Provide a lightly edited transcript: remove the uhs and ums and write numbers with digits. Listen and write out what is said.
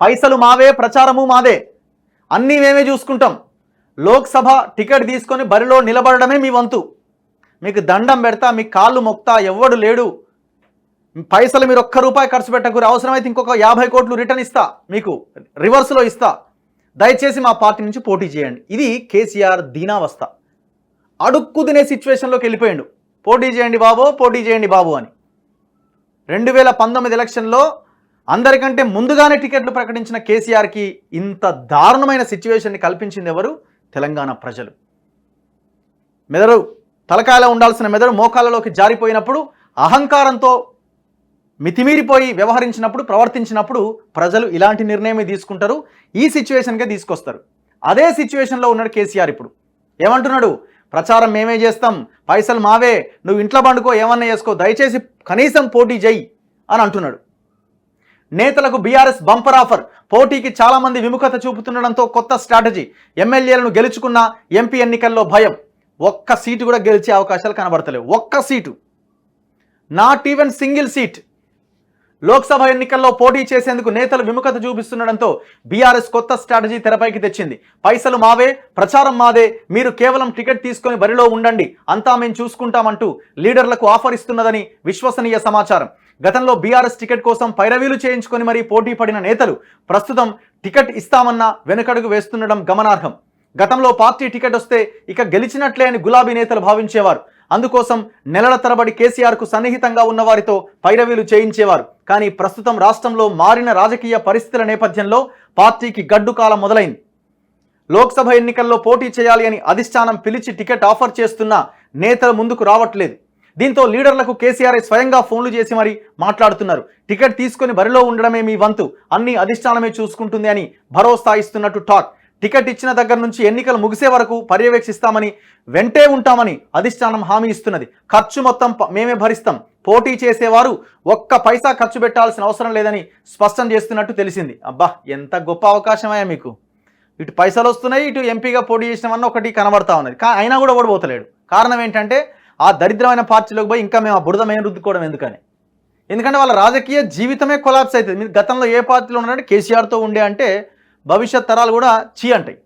పైసలు మావే, ప్రచారము మాదే, అన్నీ మేమే చూసుకుంటాం. లోక్సభ టికెట్ తీసుకొని బరిలో నిలబడడమే మీ వంతు. మీకు దండం పెడతా, మీ కాళ్ళు మొక్తా, ఎవ్వడు లేడు. పైసలు మీరు ₹1 ఖర్చు పెట్టకూరు, అవసరమైతే ఇంకొక 50 కోట్లు రిటర్న్ ఇస్తా, మీకు రివర్స్లో ఇస్తా, దయచేసి మా పార్టీ నుంచి పోటీ చేయండి. ఇది కేసీఆర్ దీనావస్థ. అడుక్కు తినే సిచ్యువేషన్లోకి వెళ్ళిపోయాడు. పోటీ చేయండి బాబు, పోటీ చేయండి బాబు అని. 2019 ఎలక్షన్లో అందరికంటే ముందుగానే టికెట్లు ప్రకటించిన కేసీఆర్కి ఇంత దారుణమైన సిచ్యువేషన్ని కల్పించింది ఎవరు? తెలంగాణ ప్రజలు. మెదడు తలకాయలో ఉండాల్సిన మెదడు మోకాళ్ళలోకి జారిపోయినప్పుడు, అహంకారంతో మితిమీరిపోయి వ్యవహరించినప్పుడు, ప్రవర్తించినప్పుడు ప్రజలు ఇలాంటి నిర్ణయమే తీసుకుంటారు, ఈ సిచ్యువేషన్కే తీసుకొస్తారు. అదే సిచ్యువేషన్లో ఉన్నాడు కేసీఆర్. ఇప్పుడు ఏమంటున్నాడు? ప్రచారం మేమే చేస్తాం, పైసలు మావే, నువ్వు ఇంట్లో పండుకో, ఏమన్నా చేసుకో, దయచేసి కనీసం పోటీ చేయి అని అంటున్నాడు. నేతలకు బీఆర్ఎస్ బంపర్ ఆఫర్. పోటీకి చాలామంది విముఖత చూపుతుండడంతో కొత్త స్ట్రాటజీ. ఎమ్మెల్యేలను గెలుచుకున్న ఎంపీ ఎన్నికల్లో భయం. ఒక్క సీటు కూడా గెలిచే అవకాశాలు కనబడతలేవు. ఒక్క seat, not even single seat. Lok Sabha ఎన్నికల్లో పోటీ చేసేందుకు నేతలు విముఖత చూపిస్తుండడంతో బీఆర్ఎస్ కొత్త స్ట్రాటజీ తెరపైకి తెచ్చింది. పైసలు మావే, ప్రచారం మాదే, మీరు కేవలం టికెట్ తీసుకొని బరిలో ఉండండి, అంతా మేము చూసుకుంటామంటూ లీడర్లకు ఆఫర్ ఇస్తున్నదని విశ్వసనీయ సమాచారం. గతంలో బీఆర్ఎస్ టికెట్ కోసం పైరవీలు చేయించుకొని మరీ పోటీ పడిన నేతలు ప్రస్తుతం టికెట్ ఇస్తామన్నా వెనుకడుగు వేస్తుండడం గమనార్హం. గతంలో పార్టీ టికెట్ వస్తే ఇక గెలిచినట్లే అని గులాబీ నేతలు భావించేవారు. అందుకోసం నెలల తరబడి కేసీఆర్కు సన్నిహితంగా ఉన్న వారితో పైరవీలు చేయించేవారు. కానీ ప్రస్తుతం రాష్ట్రంలో మారిన రాజకీయ పరిస్థితుల నేపథ్యంలో పార్టీకి గడ్డు కాలం మొదలైంది. లోక్సభ ఎన్నికల్లో పోటీ చేయాలి అని అధిష్టానం పిలిచి టికెట్ ఆఫర్ చేస్తున్నా నేతలు ముందుకు రావట్లేదు. దీంతో లీడర్లకు కేసీఆర్ స్వయంగా ఫోన్లు చేసి మరీ మాట్లాడుతున్నారు. టికెట్ తీసుకొని బరిలో ఉండడమే మీ వంతు, అన్ని అధిష్టానమే చూసుకుంటుంది అని భరోసా ఇస్తున్నట్టు టాక్. టికెట్ ఇచ్చిన దగ్గర నుంచి ఎన్నికలు ముగిసే వరకు పర్యవేక్షిస్తామని, వెంటే ఉంటామని అధిష్టానం హామీ ఇస్తున్నది. ఖర్చు మొత్తం మేమే భరిస్తాం, పోటీ చేసేవారు ఒక్క పైసా ఖర్చు పెట్టాల్సిన అవసరం లేదని స్పష్టం చేస్తున్నట్టు తెలిసింది. అబ్బా, ఎంత గొప్ప అవకాశమయ్యా మీకు. ఇటు పైసలు వస్తున్నాయి, ఇటు ఎంపీగా పోటీ చేసినవన్న ఒకటి కనబడతా ఉన్నది. అయినా కూడా ఓడిపోతలేడు. కారణం ఏంటంటే ఆ దరిద్రమైన పార్టీలోకి పోయి ఇంకా మేము ఆ బురద మేము రుద్దుకోవడం ఎందుకని. ఎందుకంటే వాళ్ళ రాజకీయ జీవితమే కొలాప్స్ అవుతుంది. మీరు గతంలో ఏ పార్టీలో ఉన్నారంటే కేసీఆర్తో ఉండే అంటే భవిష్యత్ తరాలు కూడా చీ అంటాయి.